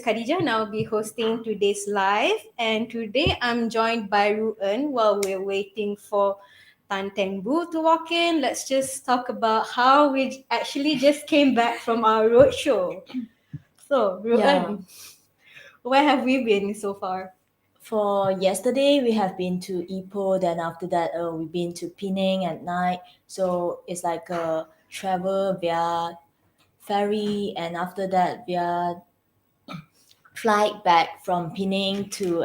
Khadija and I'll be hosting today's live. And today I'm joined by Ruan while we're waiting for Tan Teng Bu to walk in. Let's just talk about how we actually just came back from our roadshow. So, Yeah, Ruan, where have we been so far? for yesterday we have been to Ipoh. Then after that, we've been to Penang at night. So it's like a travel via ferry, and after that via flight back from Penang to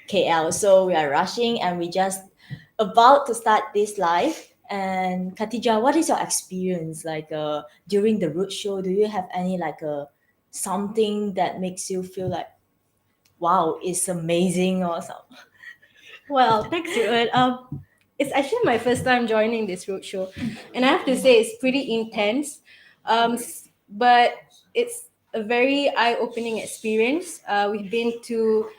KL. So we are rushing, and we just about to start this live. And Katija, what is your experience like during the road show? Do you have any like something that makes you feel like wow, it's amazing or something? Well, thanks, Ruan. It's actually my first time joining this roadshow, and I have to say it's pretty intense. But it's a very eye-opening experience. We've been to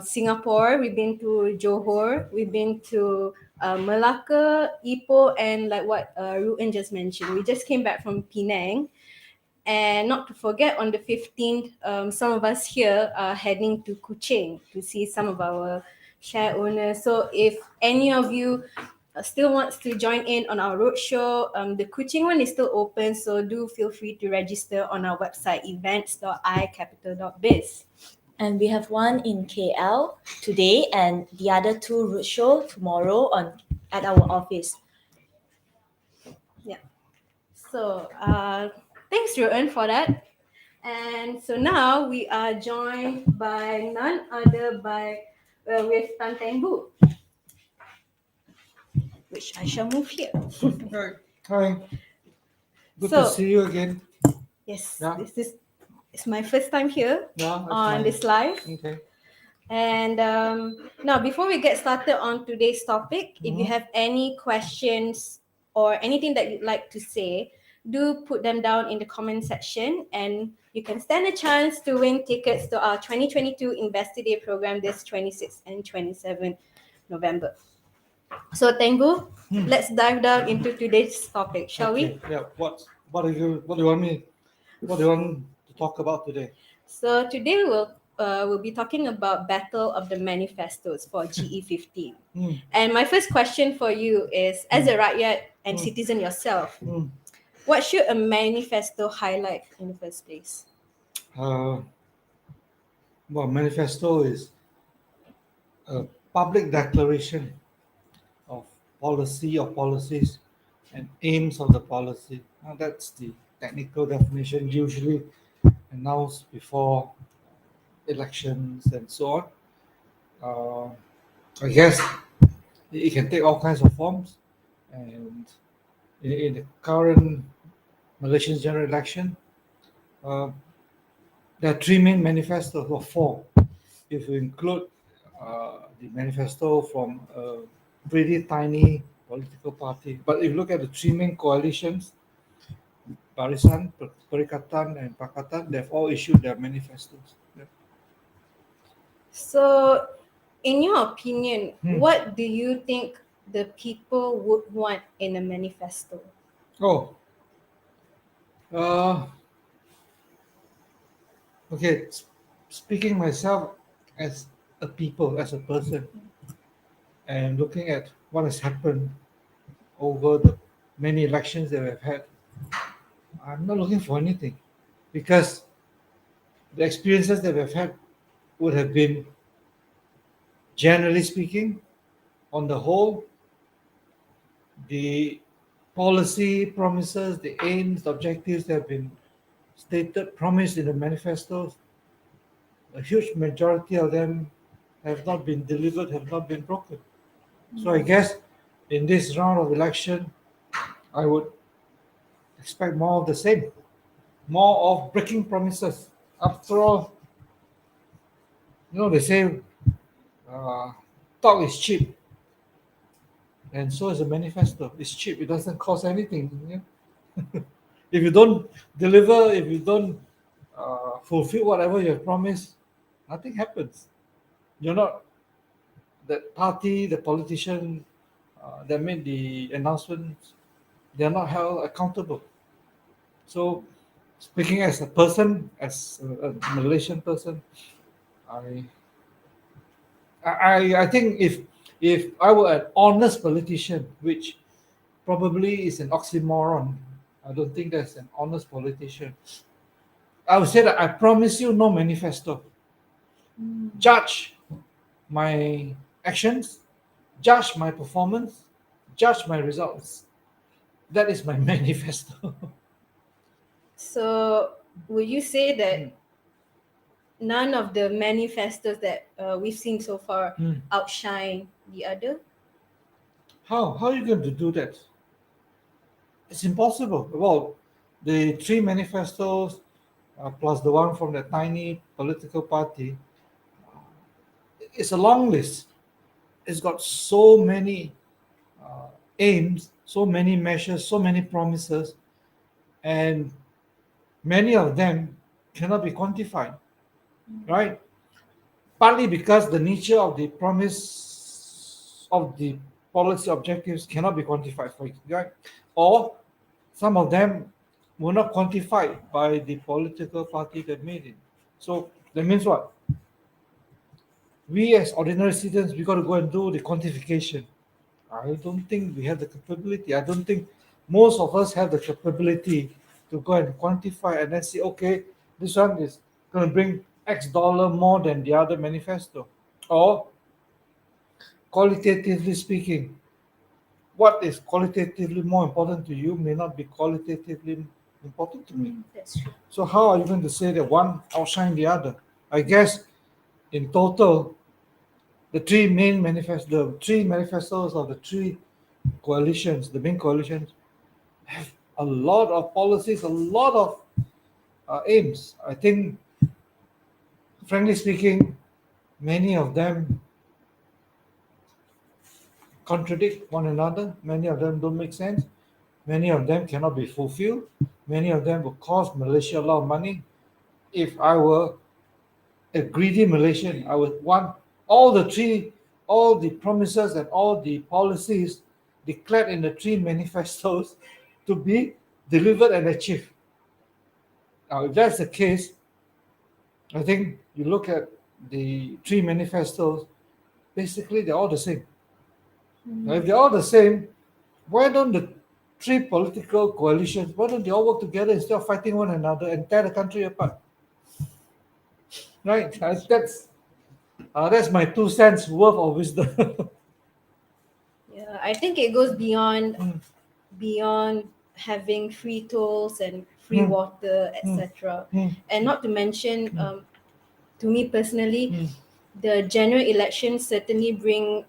Singapore, we've been to Johor, we've been to Malacca, Ipoh, and like what Ruan just mentioned, we just came back from Penang. And not to forget, on the 15th, some of us here are heading to Kuching to see some of our share owners. So if any of you still wants to join in on our roadshow, the Kuching one is still open. So do feel free to register on our website, events.icapital.biz. And we have one in KL today, and the other two roadshow tomorrow on at our office. Yeah. So thanks, Ruan, for that. And so now we are joined by none other by with Tan Teng Bu, which I shall move here. Hi. Hi. Good to So see you again. yes, Yeah. this is it's my first time here Yeah. That's on my. this live. Okay. And now, before we get started on today's topic, if you Mhm. have any questions or anything that you'd like to say, do put them down in the comment section, and you can stand a chance to win tickets to our 2022 Investor Day program this 26th and 27th November. So, Tengu, let's dive down into today's topic, shall we? Okay. Yeah. What do you want me? What do you want to talk about today? So today we'll be talking about Battle of the Manifestos for GE15. Hmm. And my first question for you is, as a rakyat and citizen yourself, Hmm. what should a manifesto highlight in the first place? Uh, well, manifesto is a public declaration of policy or policies and aims of the policy. Now that's the technical definition usually announced before elections and so on. I guess it can take all kinds of forms, and in the current Malaysian general election, uh, there are three main manifestos, or four, if you include the manifesto from a pretty tiny political party. But if you look at the three main coalitions, Barisan, Perikatan, and Pakatan, they've all issued their manifestos. Yeah. So, in your opinion, Hmm. what do you think the people would want in a manifesto? Oh, uh, okay. Speaking myself as a people, as a person, and looking at what has happened over the many elections that we've had, I'm not looking for anything because the experiences that we've had would have been, generally speaking, on the whole, the policy promises, the aims, the objectives that have been stated, promised in the manifestos, a huge majority of them have not been delivered, have not been broken. So I guess in this round of election, I would expect more of the same, more of breaking promises. After all, they say uh, talk is cheap, and so is a manifesto. It's cheap. It doesn't cost anything. If you don't deliver, if you don't fulfill whatever you have promised, nothing happens. You're not that party, the politician that made the announcements. They are not held accountable. So Speaking as a person, as a Malaysian person, I, I think if I were an honest politician, which probably is an oxymoron, I don't think that's an honest politician. I would say that I promise you no manifesto. Judge my actions, judge my performance, judge my results. That is my manifesto. So, would you say Mm, that none of the manifestos that we've seen so far mm. outshine the other? How are you going to do that? It's impossible. Well, the three manifestos plus the one from the tiny political party, it's a long list. It's got so many uh, aims, so many measures, so many promises, and many of them cannot be quantified, right? Partly because the nature of the promise of the policy objectives cannot be quantified, for right? Or some of them were not quantified by the political party that made it. So that means what? We as ordinary citizens, we got to go and do the quantification. I don't think we have the capability. I don't think most of us have the capability to go and quantify and then say, okay, this one is going to bring X dollar more than the other manifesto. Or qualitatively speaking, what is qualitatively more important to you may not be qualitatively important to me. That's true. So how are you going to say that one outshine the other? I guess in total, the three manifestos of the three coalitions, the main coalitions, have a lot of policies, a lot of aims. I think, frankly speaking, many of them contradict one another. Many of them don't make sense. Many of them cannot be fulfilled. Many of them will cost Malaysia a lot of money. If I were a greedy Malaysian, I would want all the three, all the promises and all the policies declared in the three manifestos to be delivered and achieved. Now, if that's the case, I think you look at the three manifestos, basically they're all the same. Now, if they're all the same, why don't the three political coalitions, why don't they all work together instead of fighting one another and tear the country apart? Right? That's my 2 cents worth of wisdom. Yeah, I think it goes beyond Mm, having free tolls and free mm, water, mm, etc. mm, And not to mention, mm, to me personally, mm, the general elections certainly bring.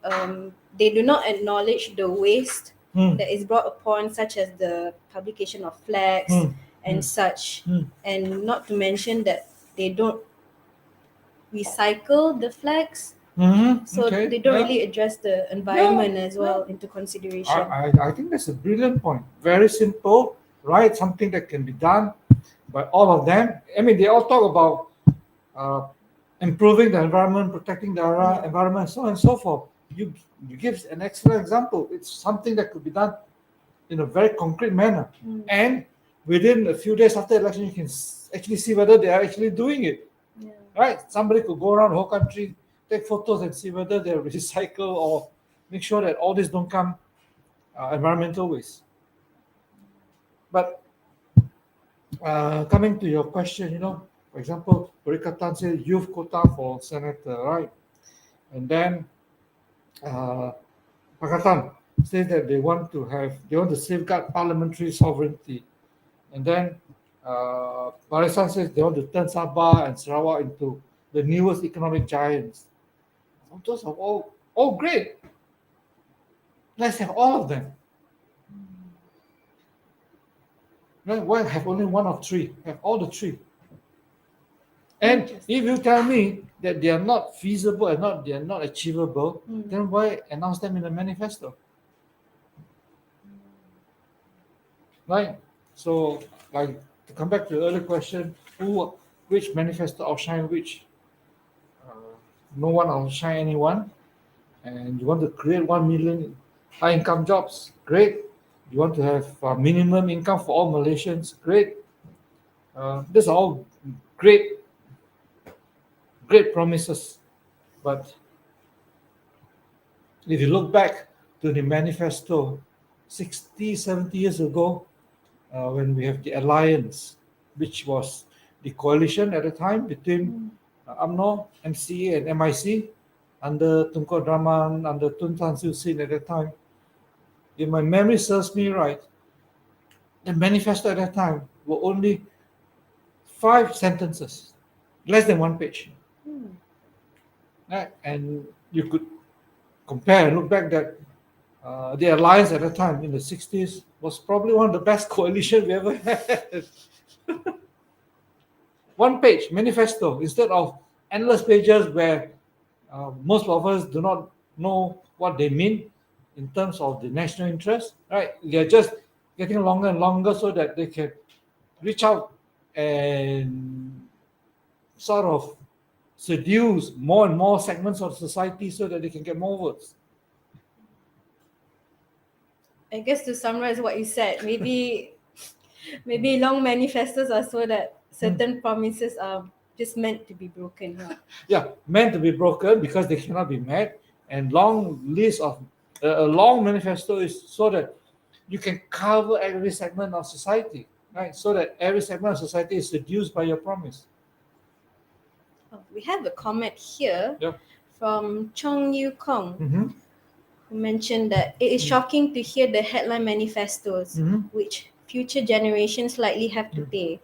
They do not acknowledge the waste mm, that is brought upon, such as the publication of flags mm, and mm, such, mm. and not to mention that they don't recycle the flags, so Okay. they don't Yeah. really address the Yeah. environment as Yeah. well into I, consideration. I think that's a brilliant point. Very simple, right? Something that can be done by all of them. I mean, they all talk about uh, improving the environment, protecting the Yeah. environment, so on and so forth. You give an excellent example. It's something that could be done in a very concrete manner, and within a few days after election, you can actually see whether they are actually doing it. Yeah. Right? Somebody could go around the whole country, take photos, and see whether they're recycle or make sure that all this don't come environmental waste. But coming to your question, for example, Perikatan said youth quota for senator, right? And then uh, Pakatan says that they want to safeguard parliamentary sovereignty. And then Barisan says they want to turn Sabah and Sarawak into the newest economic giants. Those are all great. Let's have all of them. Right? Why have only one of three? Have all the three. And Interesting. if you tell me that they are not feasible and they are not achievable, then why announce them in the manifesto? Right? So, like to come back to the earlier question, which manifesto outshine which? Uh, no one outshine anyone. And you want to create 1 million high income jobs? Great. You want to have minimum income for all Malaysians? Great. These are all great, great promises. But if you look back to the manifesto 60, 70 years ago, when we have the alliance, which was the coalition at the time between UMNO, MCA, and MIC under Tunku Abdul Rahman, under Tun Tan Siew Sin at that time. If my memory serves me right, the manifesto at that time were only 5 sentences, less than 1 page. Right? And you could compare and look back that the alliance at that time in the 60s was probably one of the best coalition we ever had. 1 page manifesto instead of endless pages where most of us do not know what they mean in terms of the national interest, right? They're just getting longer and longer so that they can reach out and sort of seduce more and more segments of society so that they can get more votes. I guess to summarize what you said, maybe long manifestos are so that certain promises are just meant to be broken. Huh? Yeah, meant to be broken because they cannot be met, and long list of a long manifesto is so that you can cover every segment of society, right? So that every segment of society is seduced by your promise. Oh, we have a comment here Yeah. from Chong Yu Kong, Mm-hmm. who mentioned that it is shocking to hear the headline manifestos, which future generations likely have to pay.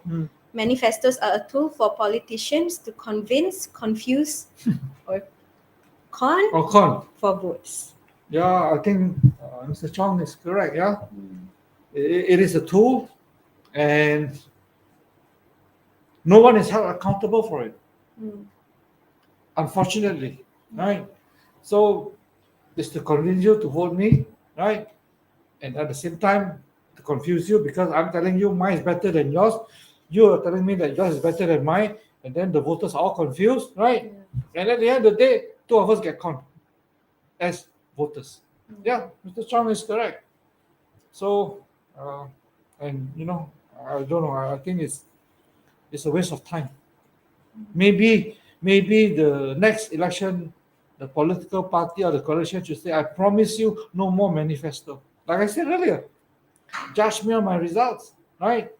Manifestos are a tool for politicians to convince, confuse, or con Or con. for votes. Yeah, I think Mr. Chong is correct. Yeah, it is a tool, and no one is held accountable for it. Unfortunately, right? So it's to convince you to vote me, right? And at the same time to confuse you because I'm telling you mine is better than yours. You are telling me that yours is better than mine, and then the voters are all confused, right? And at the end of the day, two of us get conned as voters. Yeah, Mr. Chong is correct. So, and I don't know. I think it's a waste of time. Maybe the next election, the political party or the coalition should say, "I promise you, no more manifesto." Like I said earlier, judge me on my results, right?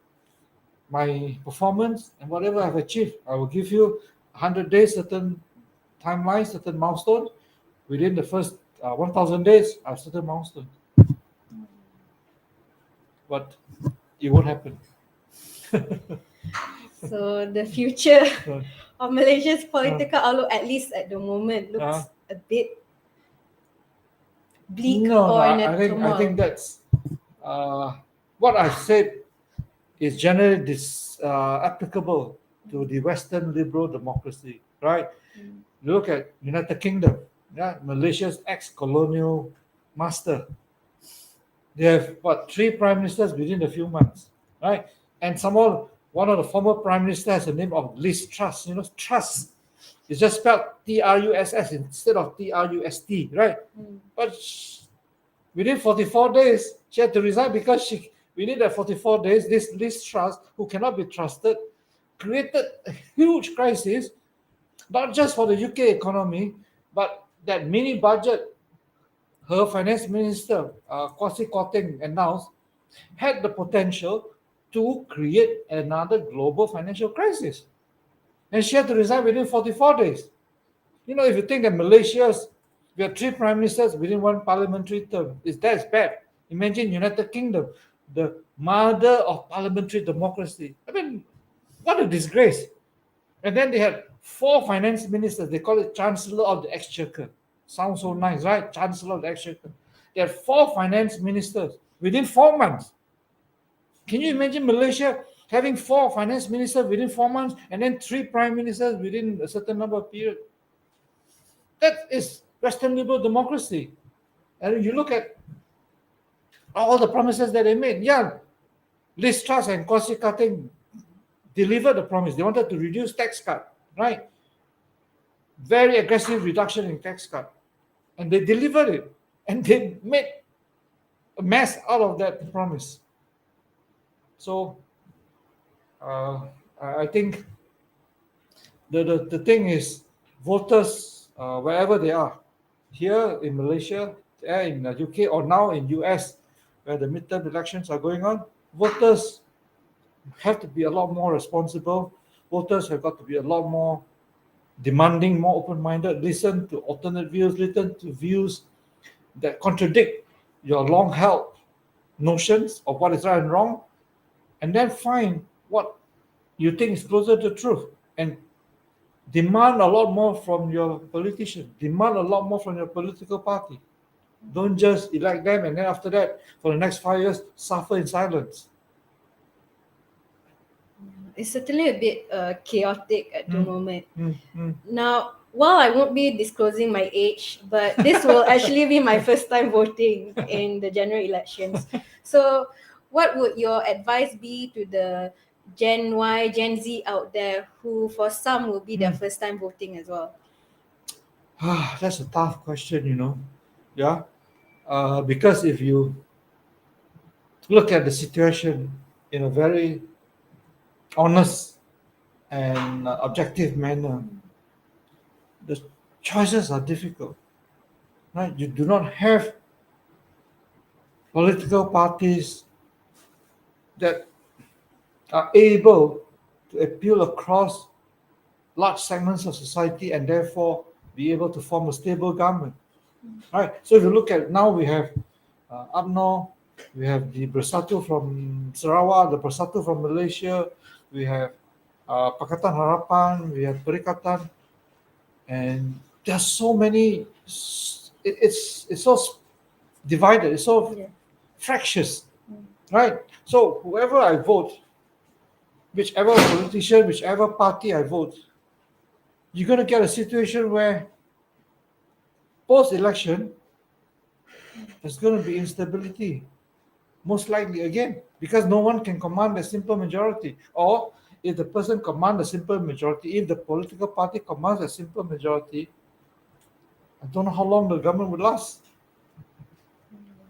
My performance and whatever I've achieved. I will give you 100 days, certain timeline, certain milestone. Within the first 1,000 days, I have certain milestone. But it won't happen. So the future Uh, of Malaysia's political outlook, at least at the moment, looks a bit bleak no, or in a I think turmoil. that's what I've said is generally applicable to the Western liberal democracy, right? You look at United Kingdom, yeah, Malaysia's ex-colonial master. They have what 3 prime ministers within a few months, right? And someone, one of the former prime ministers has the name of Liz Truss. Truss is just spelled Truss instead of Trust, right? But within 44 days, she had to resign because within that 44 days, this Liz Truss, who cannot be trusted, created a huge crisis, not just for the UK economy, but that mini budget her finance minister, Kwasi Kwarteng, announced had the potential to create another global financial crisis. And she had to resign within 44 days. If you think that Malaysia's, we have 3 prime ministers within one parliamentary term, is that is bad. Imagine United Kingdom, the mother of parliamentary democracy. I mean, what a disgrace. And then they had 4 finance ministers. They call it Chancellor of the Exchequer. Sounds so nice, right? Chancellor of the Exchequer. They had 4 finance ministers within 4 months. Can you imagine Malaysia having 4 finance ministers within 4 months and then 3 prime ministers within a certain number of period? That is Western liberal democracy. And you look at all the promises that they made. Yeah, Liz Truss and Kwasi Kwarteng delivered the promise. They wanted to reduce tax cut, right? Very aggressive reduction in tax cut. And they delivered it. And they made a mess out of that promise. So Uh, I think the thing is, voters, wherever they are, here in Malaysia, there in the UK, or now in US, where the midterm elections are going on, voters have to be a lot more responsible. Voters have got to be a lot more demanding, more open-minded, listen to alternate views, listen to views that contradict your long-held notions of what is right and wrong, and then find what you think is closer to truth, and demand a lot more from your politician, demand a lot more from your political party. Don't just elect them and then after that, for the next 5 years, suffer in silence. It's certainly a bit chaotic at the Mm, moment. mm, mm. Now, while I won't be disclosing my age, but this will actually be my first time voting in the general elections. So, what would your advice be to the Gen Y, Gen Z out there who, for some, will be their Mm. first time voting as well? That's a tough question, Yeah. Because if you look at the situation in a very honest and objective manner, the choices are difficult, right? You do not have political parties that are able to appeal across large segments of society and therefore be able to form a stable government. Right. So if you look at now, we have UMNO, we have the Bersatu from Sarawak, the Bersatu from Malaysia, we have Pakatan Harapan, we have Perikatan, and there's so many. It's so divided. It's so Yeah. fractious, right? So whoever I vote, whichever politician, whichever party I vote, you're going to get a situation where post-election there's going to be instability, most likely again, because no one can command a simple majority. Or if the person commands a simple majority, if the political party commands a simple majority, I don't know how long the government would last.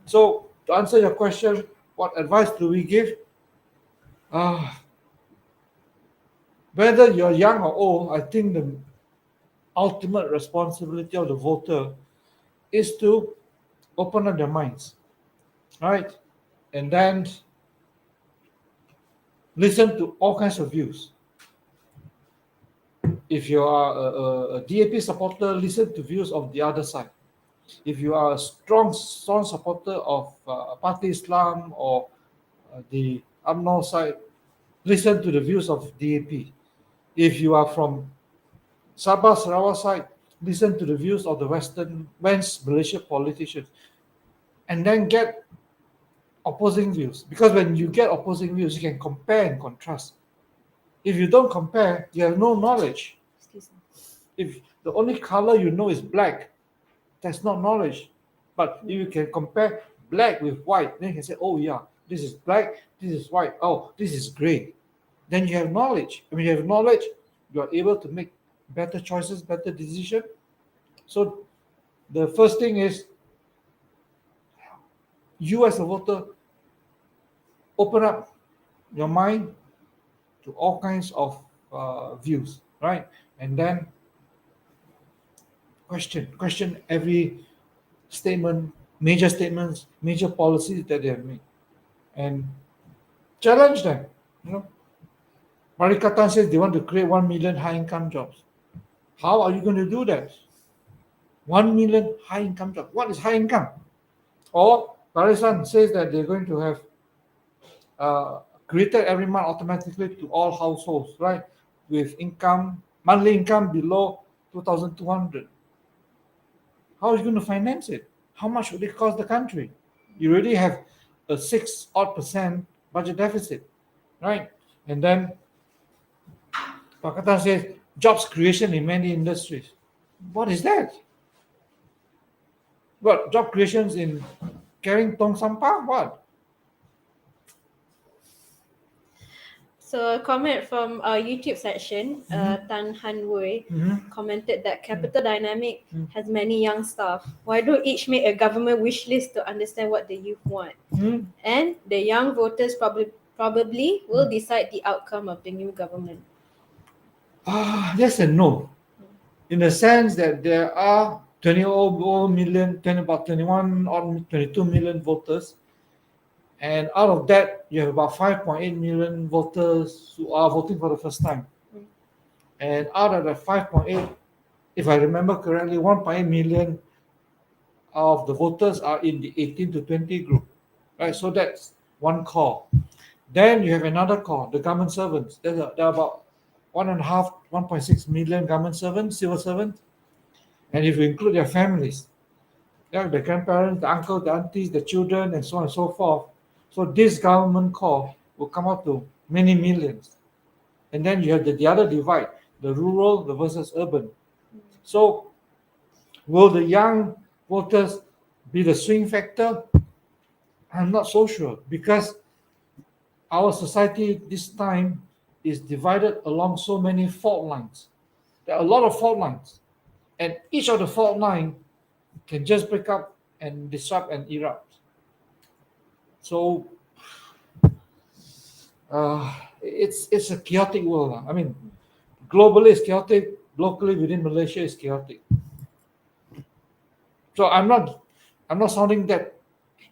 So to answer your question, what advice do we give? Uh, whether you're young or old, I think the ultimate responsibility of the voter is to open up their minds, right? And then listen to all kinds of views. If you are a DAP supporter, listen to views of the other side. If you are a strong supporter of Party Islam or the UMNO side, listen to the views of DAP. If you are from Sabah Sarawak side, listen to the views of the West Malaysia politicians, and then get opposing views. Because when you get opposing views, you can compare and contrast. If you don't compare, you have no knowledge. Excuse me. If the only color you know is black, that's not knowledge. But if you can compare black with white, then you can say, oh yeah, this is black, this is white, oh, this is gray. Then you have knowledge. When you have knowledge, you are able to make better choices, better decision. So the first thing is, you as a voter, open up your mind to all kinds of views, right? And then question every statement, major statements, major policies that they have made, and challenge them. You know, Marikatan says they want to create 1 million high-income jobs. How are you going to do that? 1 million high-income jobs. What is high income? Or Barisan says that they're going to have created every month automatically to all households, right? With monthly income below 2,200. How are you going to finance it? How much would it cost the country? You already have a 6% budget deficit, right? And then Pakatan says jobs creation in many industries. What is that? What job creations in carrying tong sampah? What? So, a comment from our YouTube section, Tan Han Wei Mhm. commented that Capital Dynamic has many young staff. Why don't each make a government wish list to understand what the youth want? Mhm. And the young voters probably will decide the outcome of the new government. Yes and no. In the sense that there are 20 million, 20, about 21 or 22 million voters, and out of that, you have about 5.8 million voters who are voting for the first time. Mm. And out of the 5.8, if I remember correctly, 1.8 million of the voters are in the 18 to 20 group, right? So that's one core. Then you have another core, the government servants. There are about 1.6 million government servants, civil servants. And if you include their families, yeah, the grandparents, the uncles, the aunties, the children, and so on and so forth. So this government core will come up to many millions. And then you have the other divide, the rural versus urban. So will the young voters be the swing factor? I'm not so sure because our society this time is divided along so many fault lines. There are a lot of fault lines, and each of the fault line can just break up and disrupt and erupt. So it's a chaotic world. I mean, globally it's chaotic. Locally within Malaysia is chaotic. So I'm not sounding that.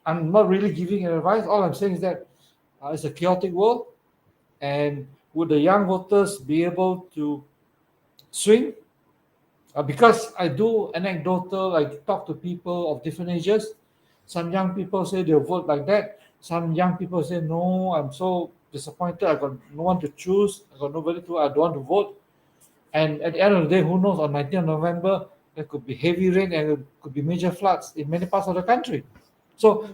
I'm not really giving advice. All I'm saying is that it's a chaotic world, and would the young voters be able to swing? Because I do anecdotal, I talk to people of different ages. Some young people say they'll vote like that. Some young people say, no, I'm so disappointed. I got no one to choose. I got nobody to, I don't want to vote. And at the end of the day, who knows, on 19th November, there could be heavy rain and there could be major floods in many parts of the country. So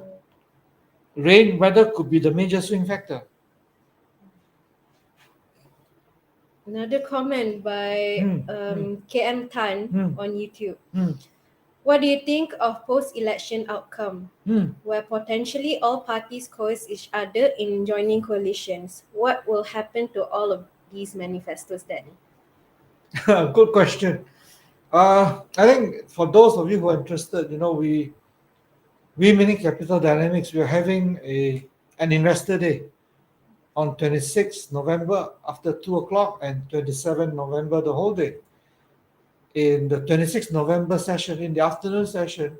rain, weather could be the major swing factor. Another comment by KM Tan on YouTube. Hmm. What do you think of post-election outcome, Hmm. where potentially all parties coerce each other in joining coalitions? What will happen to all of these manifestos then? Good question. I think for those of you who are interested, we meaning Capital Dynamics, we are having an investor day on 26th November after 2 o'clock and 27th November the whole day. In the 26th November session, in the afternoon session,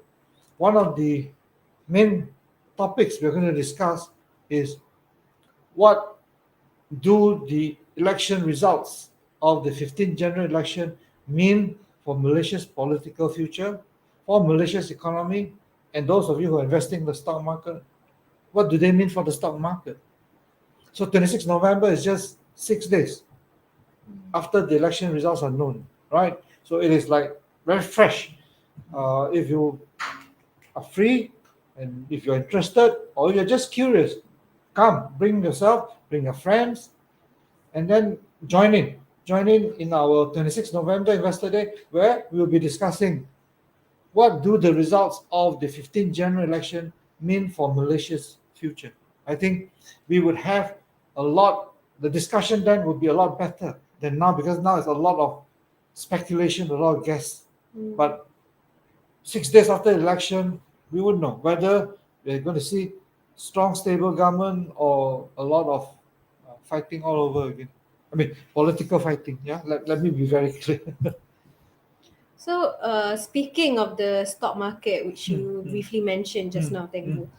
one of the main topics we're going to discuss is what do the election results of the 15th general election mean for Malaysia's political future, for Malaysia's economy, and those of you who are investing in the stock market, what do they mean for the stock market? So 26 November is just 6 days after the election results are known, right? So it is like very fresh. If you are free and if you're interested or you're just curious, come, bring yourself, bring your friends, and then join in. Join in our 26 November Investor Day, where we will be discussing what do the results of the 15th general election mean for Malaysia's future. I think we would have a lot, the discussion then would be a lot better than now because now it's a lot of speculation, a lot of guess. But 6 days after the election, we would know whether we're going to see strong, stable government or a lot of fighting all over again. I mean, political fighting. Yeah, let me be very clear. So, speaking of the stock market, which you briefly mentioned just now, Teng Vu,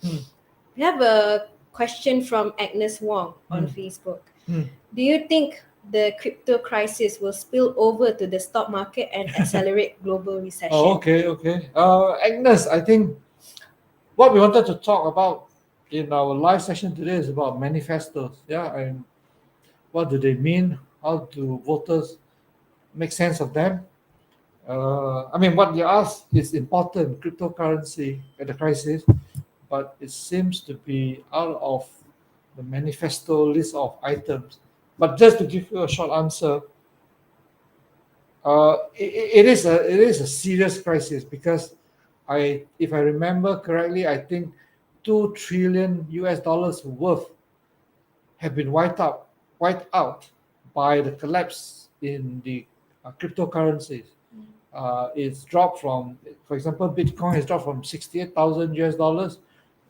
we have a question from Agnes Wong on Facebook. Do you think the crypto crisis will spill over to the stock market and accelerate global recession? Oh, okay. Agnes, I think what we wanted to talk about in our live session today is about manifestos. Yeah, and what do they mean? How do voters make sense of them? I mean, what you asked is important, cryptocurrency at the crisis, but it seems to be out of the manifesto list of items. But just to give you a short answer, it is a serious crisis because if I remember correctly, I think 2 trillion US dollars worth have been wiped out by the collapse in the cryptocurrencies. It's dropped from, for example, Bitcoin has dropped from 68,000 US dollars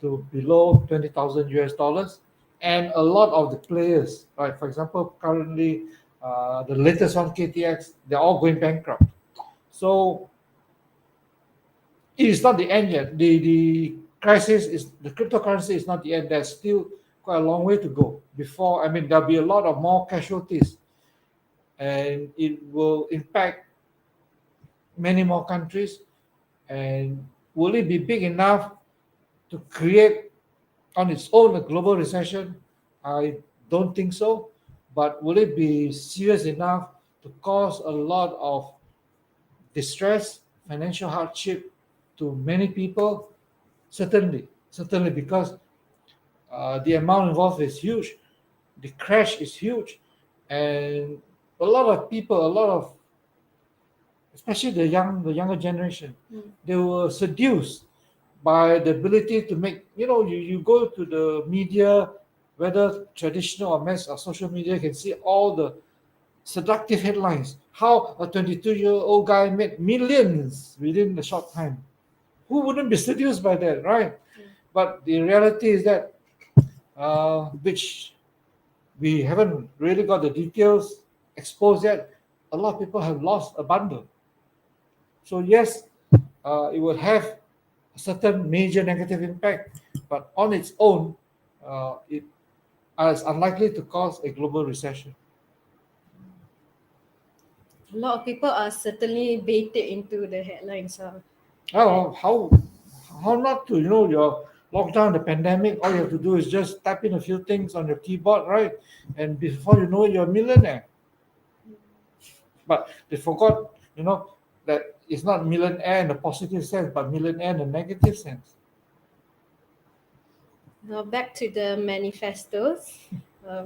to below 20,000 US dollars. and a lot of the players, right? For example, currently the latest one, KTX, they're all going bankrupt. So it is not the end yet. The crisis is the cryptocurrency is not the end. There's still quite a long way to go before. I mean, there'll be a lot of more casualties, and it will impact many more countries. And will it be big enough to create on its own a global recession? I don't think so. But will it be serious enough to cause a lot of distress, financial hardship to many people? Certainly, certainly, because the amount involved is huge, the crash is huge, and a lot of people, a lot of especially the younger generation, they were seduced by the ability to make. You go to the media, whether traditional or mass or social media, you can see all the seductive headlines. How a 22-year-old guy made millions within a short time. Who wouldn't be seduced by that, right? But the reality is that, which we haven't really got the details exposed yet, a lot of people have lost a bundle. So yes, it will have a certain major negative impact, but on its own, it is unlikely to cause a global recession. A lot of people are certainly baited into the headlines. Oh, how not to? Your lockdown, the pandemic. All you have to do is just type in a few things on your keyboard, right? And before you know it, you're a millionaire. But they forgot, that it's not millionaire in the positive sense, but millionaire in the negative sense. Now back to the manifestos.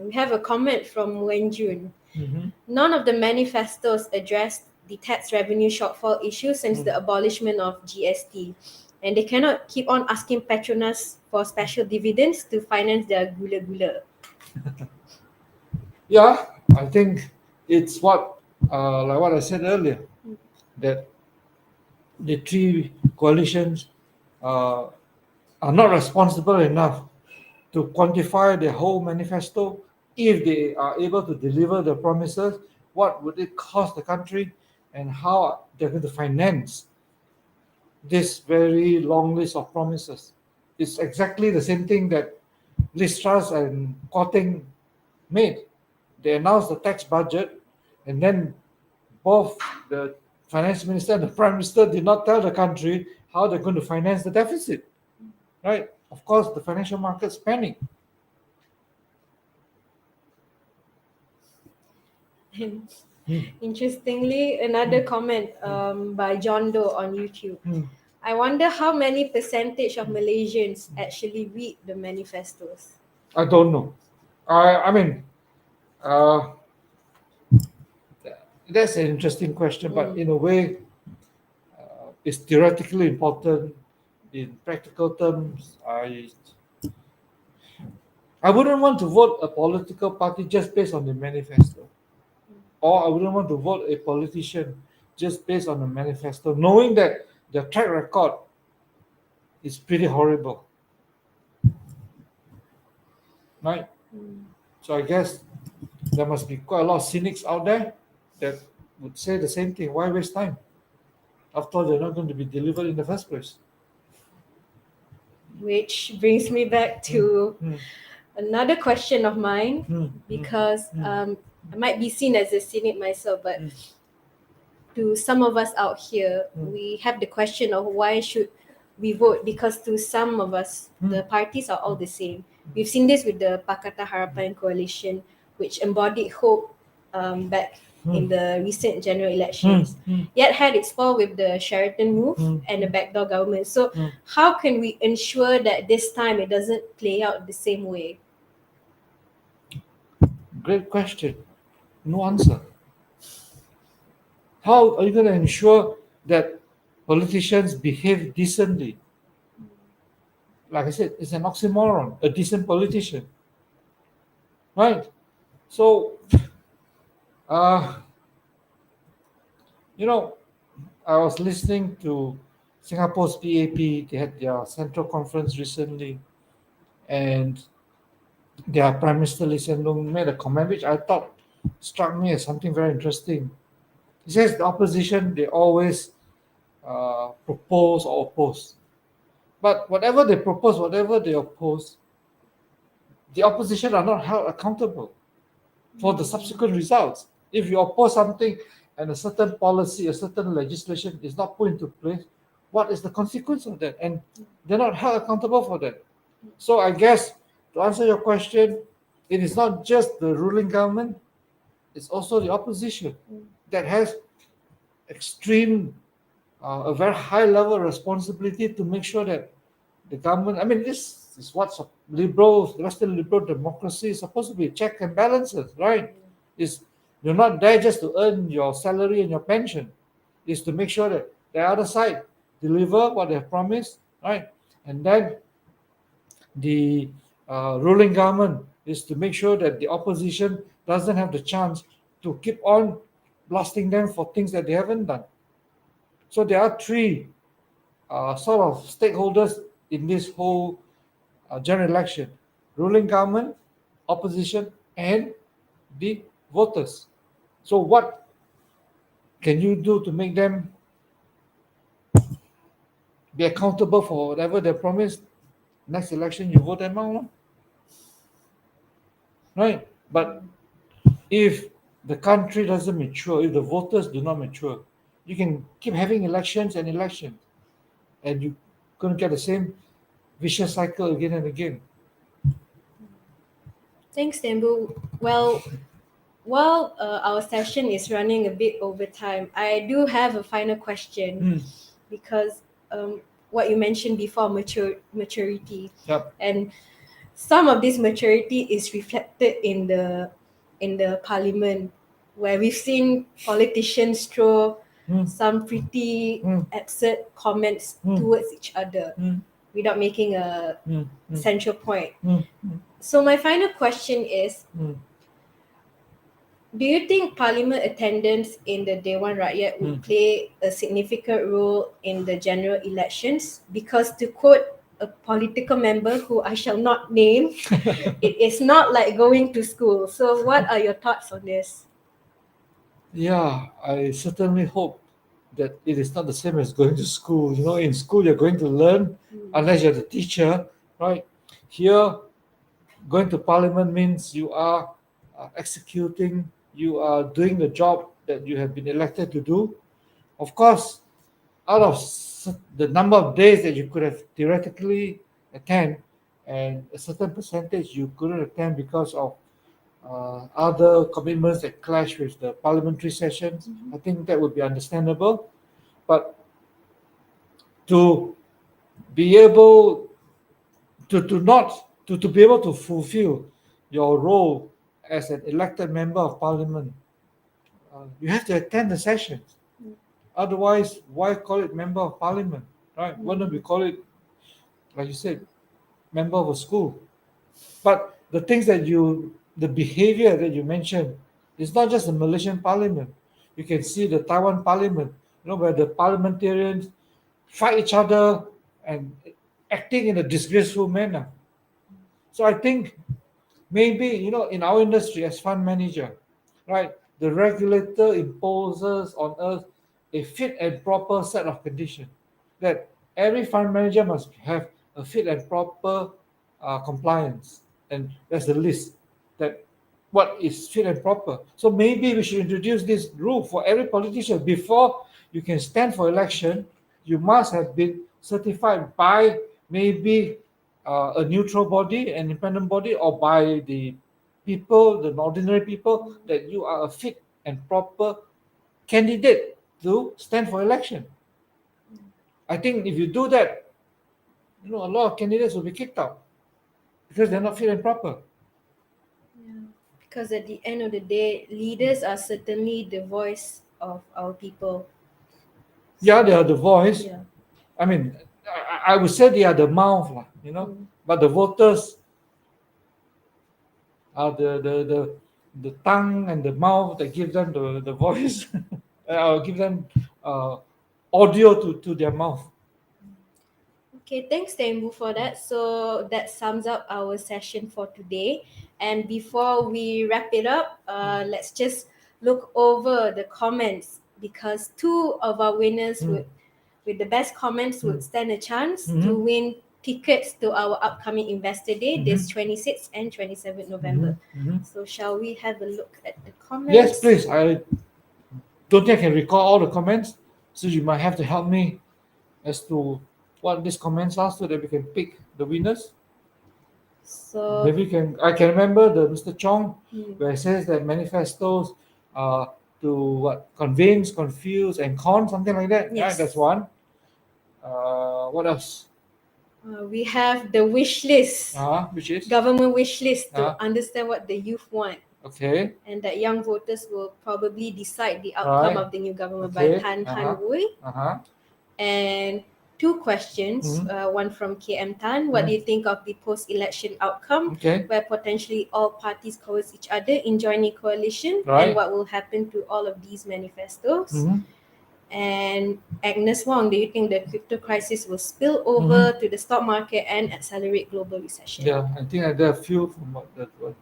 We have a comment from Wen Jun. Mm-hmm. None of the manifestos addressed the tax revenue shortfall issue since the abolishment of GST. And they cannot keep on asking Petronas for special dividends to finance their gula-gula. Yeah, I think it's like what I said earlier, that the three coalitions uh, are not responsible enough to quantify the whole manifesto. If they are able to deliver the promises, what would it cost the country, and how they're going to finance this very long list of promises? It's exactly the same thing that Liz Truss and Koteng made. They announced the tax budget, and then both the finance minister and the prime minister did not tell the country how they're going to finance the deficit. Right? Of course, the financial markets panic. Interestingly, another comment by John Doe on YouTube. I wonder how many percentage of Malaysians actually read the manifestos. I don't know. I mean, uh, that's an interesting question, but in a way, it's theoretically important. In practical terms, I wouldn't want to vote a political party just based on the manifesto, or I wouldn't want to vote a politician just based on the manifesto, knowing that their track record is pretty horrible, right? So I guess there must be quite a lot of cynics out there that would say the same thing. Why waste time? After all, they're not going to be delivered in the first place. Which brings me back to Mm, another question of mine, mm, because I might be seen as a cynic myself, but to some of us out here, we have the question of why should we vote, because to some of us, the parties are all the same. We've seen this with the Pakatan Harapan coalition, which embodied hope back in the recent general elections, yet had its fall with the Sheraton move and the backdoor government. So how can we ensure that this time it doesn't play out the same way? Great question. No answer. How are you going to ensure that politicians behave decently? Like I said, it's an oxymoron, a decent politician. Right? So, uh, you know, I was listening to Singapore's PAP. They had their central conference recently, and their Prime Minister Lee Hsien Loong made a comment which I thought struck me as something very interesting. He says the opposition, they always propose or oppose. But whatever they propose, whatever they oppose, the opposition are not held accountable for the subsequent results. If you oppose something and a certain policy, a certain legislation is not put into place, what is the consequence of that? And they're not held accountable for that. So I guess to answer your question, it is not just the ruling government, it's also the opposition that has extreme, a very high level responsibility to make sure that the government, I mean, this is what liberal, Western liberal democracy is supposed to be, check and balances, right? Is you're not there just to earn your salary and your pension, is to make sure that the other side deliver what they have promised, right? And then the ruling government is to make sure that the opposition doesn't have the chance to keep on blasting them for things that they haven't done. So there are three sort of stakeholders in this whole general election: ruling government, opposition, and the voters. So what can you do to make them be accountable for whatever they promised? Next election, you vote them out, right? But if the country doesn't mature, if the voters do not mature, you can keep having elections and elections, and you're going to get the same vicious cycle again and again. Thanks, Tembu. Well, while our session is running a bit over time, I do have a final question because what you mentioned before, maturity, Yep. and some of this maturity is reflected in the parliament, where we've seen politicians throw some pretty absurd comments towards each other without making a central point. So my final question is, do you think parliament attendance in the Dewan Rakyat would play a significant role in the general elections? Because to quote a political member who I shall not name, it is not like going to school. So what are your thoughts on this? Yeah, I certainly hope that it is not the same as going to school. You know, in school you're going to learn unless you're the teacher, right? Here, going to parliament means you are executing, you are doing the job that you have been elected to do. Of course, out of the number of days that you could have theoretically attend, and a certain percentage you couldn't attend because of other commitments that clash with the parliamentary sessions, I think that would be understandable. But to be able to not to be able to fulfill your role as an elected member of parliament, you have to attend the sessions. Otherwise, why call it member of parliament, right? Why don't we call it, like you said, member of a school? But the behavior that you mentioned is not just the Malaysian parliament. You can see the Taiwan parliament, where the parliamentarians fight each other and acting in a disgraceful manner. So I think maybe, in our industry as fund manager, right, the regulator imposes on us a fit and proper set of conditions that every fund manager must have a fit and proper compliance, and there's a list that what is fit and proper. So maybe we should introduce this rule for every politician: before you can stand for election, you must have been certified by maybe a neutral body, an independent body, or by the people, the ordinary people, that you are a fit and proper candidate to stand for election. I think if you do that, a lot of candidates will be kicked out because they're not fit and proper. Because at the end of the day, leaders are certainly the voice of our people. Yeah, they are the voice. Yeah. I mean, I would say they are the mouth, but the voters are the tongue and the mouth that give them the voice, or give them audio to their mouth. Okay, thanks Tembu for that. So that sums up our session for today. And before we wrap it up, let's just look over the comments because two of our winners would, with the best comments, would stand a chance to win tickets to our upcoming Investor Day this 26th and 27th November. So shall we have a look at the comments? Yes, please. I don't think I can recall all the comments, so you might have to help me as to what these comments are so that we can pick the winners. So Maybe I can remember the Mr. Chong hmm, where it says that manifestos are to what convince, confuse, and con, something like that. Yes. Right, that's one. What else? we have the wish list, Which is government wish list to Ah. understand what the youth want. Okay. And that young voters will probably decide the outcome Right. of the new government Okay. by Tan Han Wui. And two questions, one from KM Tan. What do you think of the post-election outcome, Okay. where potentially all parties coerce each other in joining coalition, Right. and what will happen to all of these manifestos? Mhm. And Agnes Wong, do you think the crypto crisis will spill over to the stock market and accelerate global recession? Yeah, I think there are a few from what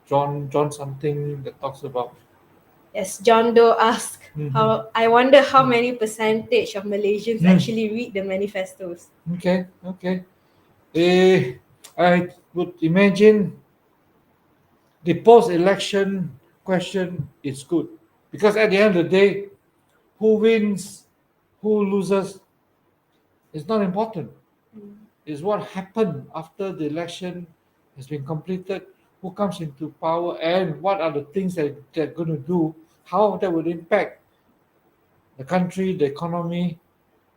John something that talks about. Yes, John Doe asked, I wonder how many percentage of Malaysians actually read the manifestos. Okay. I would imagine the post-election question is good because at the end of the day, who wins, who loses, is not important. Is what happened after the election has been completed, who comes into power, and what are the things that they're going to do, how that would impact the country, the economy,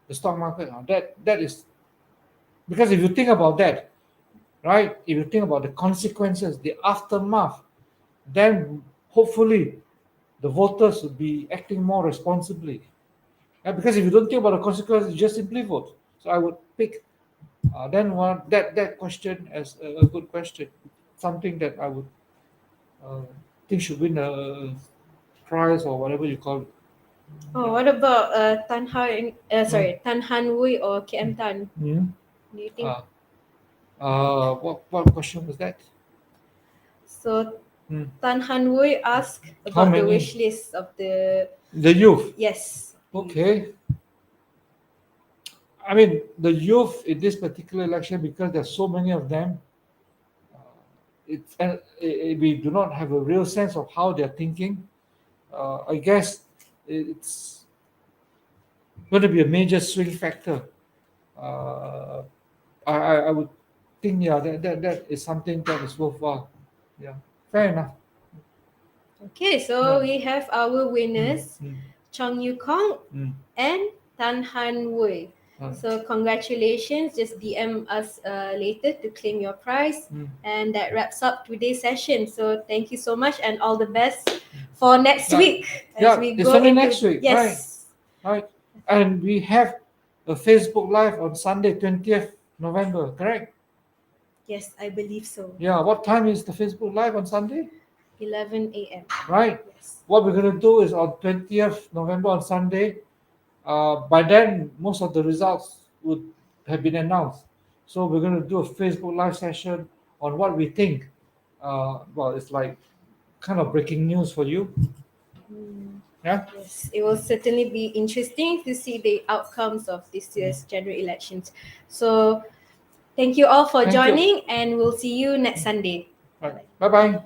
the stock market. That is because if you think about that, right? If you think about the consequences, the aftermath, then hopefully the voters will be acting more responsibly. Because if you don't think about the consequences, you just simply vote. So I would pick then one that question as a good question, something that I would uh, think should win a prize or whatever you call it. Oh, what about Tan Han Wui or KM Tan? Mm-hmm. Do you think What question was that? so? Mm. Tan Han Wui asked How about the many? wish list of the The youth. yes. Okay. I mean, the youth in this particular election, because there's so many of them, we do not have a real sense of how they're thinking. I guess it's going to be a major swing factor. Uh, I would think, yeah, that is something that is worthwhile. Yeah, fair enough. Okay, so Yeah. we have our winners, Mm. Chong Yu Kong Mm. and Tan Han Wei. So congratulations, just DM us later to claim your prize. And that wraps up today's session. So thank you so much and all the best for next Yeah. week Yeah, we it's go only into next week, yes. right? And we have a Facebook Live on Sunday, 20th November, correct? Yes, I believe so. Yeah, what time is the Facebook Live on Sunday? 11 a.m. Right? Yes. What we're going to do is on 20th November on Sunday, by then, most of the results would have been announced. So we're going to do a Facebook Live session on what we think. Well, it's like kind of breaking news for you. Yeah. Yes, it will certainly be interesting to see the outcomes of this year's general elections. So, thank you all for Thank you. joining, and we'll see you next Sunday. Right. Bye bye.